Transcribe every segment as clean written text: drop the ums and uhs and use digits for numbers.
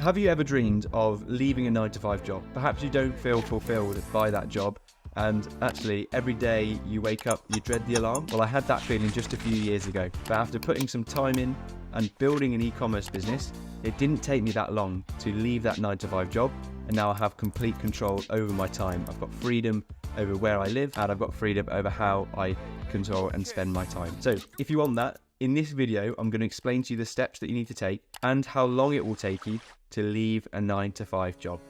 Have you ever dreamed of leaving a 9-to-5 job? Perhaps you don't feel fulfilled by that job, and actually every day you wake up, you dread the alarm. Well, I had that feeling just a few years ago, but after putting some time in and building an e-commerce business, it didn't take me that long to leave that 9-to-5 job, and now I have complete control over my time. I've got freedom over where I live, and I've got freedom over how I control and spend my time. So if you want that, in this video, I'm going to explain to you the steps that you need to take and how long it will take you to leave a 9-to-5 job.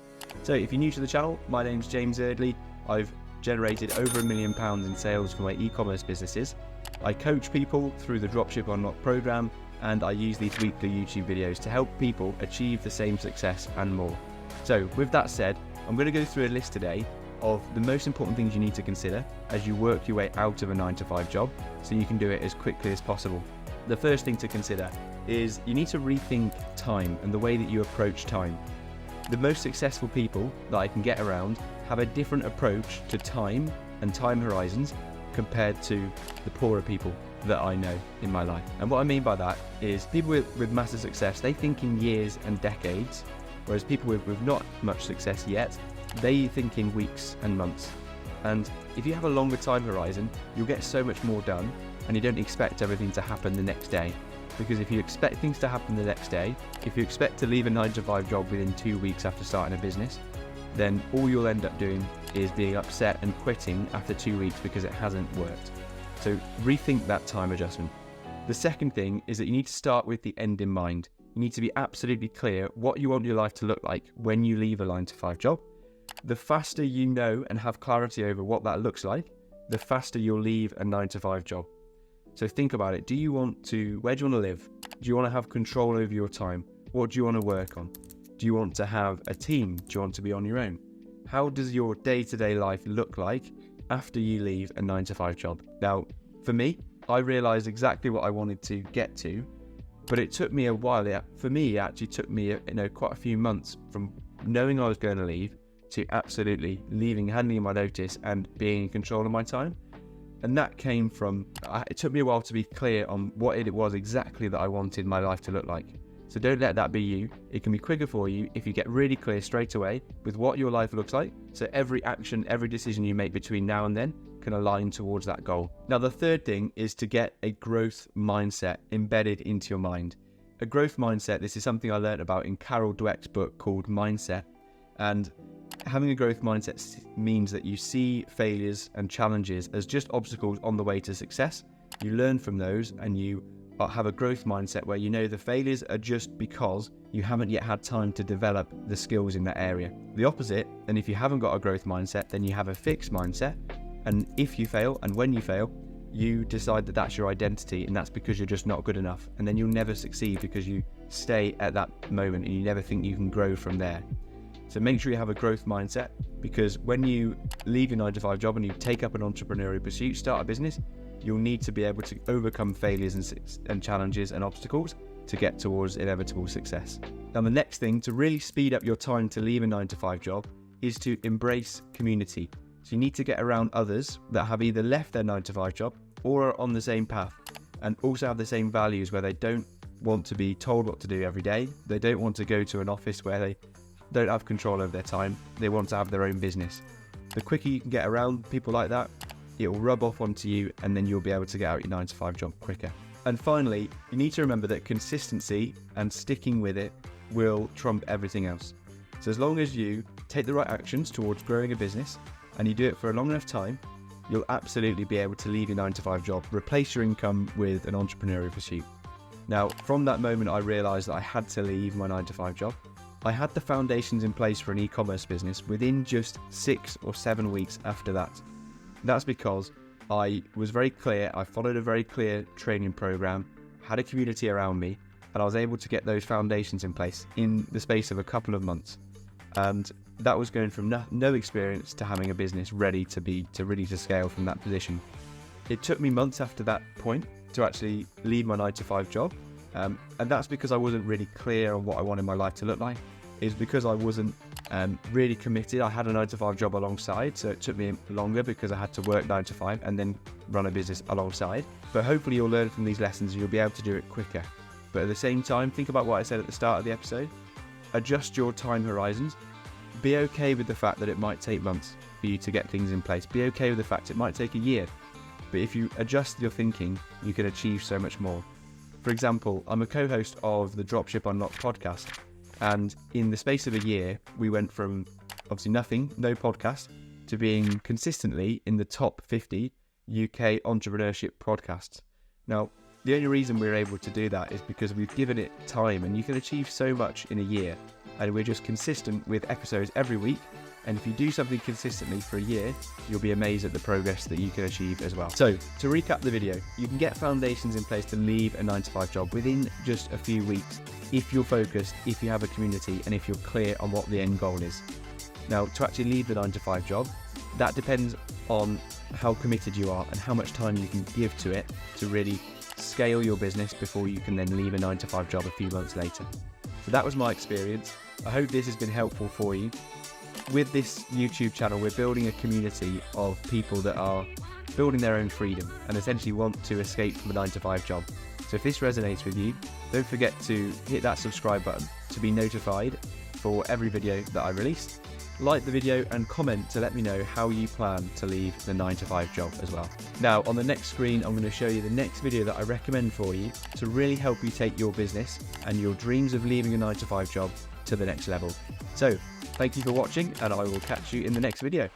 So if you're new to the channel, my name's James Eardley. I've generated over £1 million in sales for my e-commerce businesses. I coach people through the Dropship Unlock program, and I use these weekly YouTube videos to help people achieve the same success and more. So with that said, I'm going to go through a list today of the most important things you need to consider as you work your way out of a 9-to-5 job so you can do it as quickly as possible. The first thing to consider is you need to rethink time and the way that you approach time. The most successful people that I can get around have a different approach to time and time horizons compared to the poorer people that I know in my life. And what I mean by that is people with massive success, they think in years and decades, whereas people with not much success yet, they think in weeks and months. And if you have a longer time horizon, you'll get so much more done, and you don't expect everything to happen the next day. Because if you expect things to happen the next day, if you expect to leave a 9-to-5 job within 2 weeks after starting a business, then all you'll end up doing is being upset and quitting after 2 weeks because it hasn't worked. So rethink that time adjustment. The second thing is that you need to start with the end in mind. You need to be absolutely clear what you want your life to look like when you leave a 9-to-5 job. The faster you know and have clarity over what that looks like, the faster you'll leave a 9-to-5 job. So think about it. Where do you want to live? Do you want to have control over your time? What do you want to work on? Do you want to have a team? Do you want to be on your own? How does your day-to-day life look like after you leave a 9-to-5 job? Now, for me, I realized exactly what I wanted to get to, but it took me a while. For me, it actually took me quite a few months from knowing I was going to leave to absolutely leaving, handing in my notice and being in control of my time. And that came from, it took me a while to be clear on what it was exactly that I wanted my life to look like. So don't let that be you. It can be quicker for you if you get really clear straight away with what your life looks like. So every action, every decision you make between now and then can align towards that goal. Now, the third thing is to get a growth mindset embedded into your mind. A growth mindset, this is something I learned about in Carol Dweck's book called Mindset. And having a growth mindset means that you see failures and challenges as just obstacles on the way to success. You learn from those, and you have a growth mindset where you know the failures are just because you haven't yet had time to develop the skills in that area. The opposite, and if you haven't got a growth mindset, then you have a fixed mindset. And if you fail, and when you fail, you decide that that's your identity, and that's because you're just not good enough. And then you'll never succeed because you stay at that moment and you never think you can grow from there. So make sure you have a growth mindset, because when you leave your 9-to-5 job and you take up an entrepreneurial pursuit, start a business, you'll need to be able to overcome failures and challenges and obstacles to get towards inevitable success. Now, the next thing to really speed up your time to leave a 9-to-5 job is to embrace community. So you need to get around others that have either left their 9-to-5 job or are on the same path, and also have the same values where they don't want to be told what to do every day. They don't want to go to an office where they don't have control over their time. They want to have their own business. The quicker you can get around people like that, it will rub off onto you, and then you'll be able to get out your 9-to-5 job quicker. And finally, you need to remember that consistency and sticking with it will trump everything else. So as long as you take the right actions towards growing a business and you do it for a long enough time, you'll absolutely be able to leave your 9-to-5 job, replace your income with an entrepreneurial pursuit. Now, from that moment, I realized that I had to leave my 9-to-5 job. I had the foundations in place for an e-commerce business within just 6 or 7 weeks after that. That's because I was very clear, I followed a very clear training program, had a community around me, and I was able to get those foundations in place in the space of a couple of months. And that was going from no experience to having a business ready to scale from that position. It took me months after that point to actually leave my 9-to-5 job. And that's because I wasn't really clear on what I wanted my life to look like. It's because I wasn't really committed. I had a 9-to-5 job alongside, so it took me longer because I had to work 9 to 5 and then run a business alongside. But hopefully you'll learn from these lessons and you'll be able to do it quicker. But at the same time, think about what I said at the start of the episode. adjust your time horizons. Be okay with the fact that it might take months for you to get things in place. Be okay with the fact it might take a year. But if you adjust your thinking, you can achieve so much more. For example, I'm a co-host of the Dropship Unlocked podcast. And in the space of a year, we went from obviously nothing, no podcast, to being consistently in the top 50 UK entrepreneurship podcasts. Now, the only reason we're able to do that is because we've given it time, and you can achieve so much in a year. And we're just consistent with episodes every week. And if you do something consistently for a year, you'll be amazed at the progress that you can achieve as well. So to recap the video, you can get foundations in place to leave a 9-to-5 job within just a few weeks if you're focused, if you have a community, and if you're clear on what the end goal is. Now, to actually leave the 9-to-5 job, that depends on how committed you are and how much time you can give to it to really scale your business before you can then leave a 9-to-5 job a few months later. So that was my experience. I hope this has been helpful for you. With this YouTube channel, we're building a community of people that are building their own freedom and essentially want to escape from a 9-to-5 job. So if this resonates with you, don't forget to hit that subscribe button to be notified for every video that I release. Like the video and comment to let me know how you plan to leave the 9-to-5 job as well. Now, on the next screen, I'm going to show you the next video that I recommend for you to really help you take your business and your dreams of leaving a 9-to-5 job to the next level. So, thank you for watching, and I will catch you in the next video.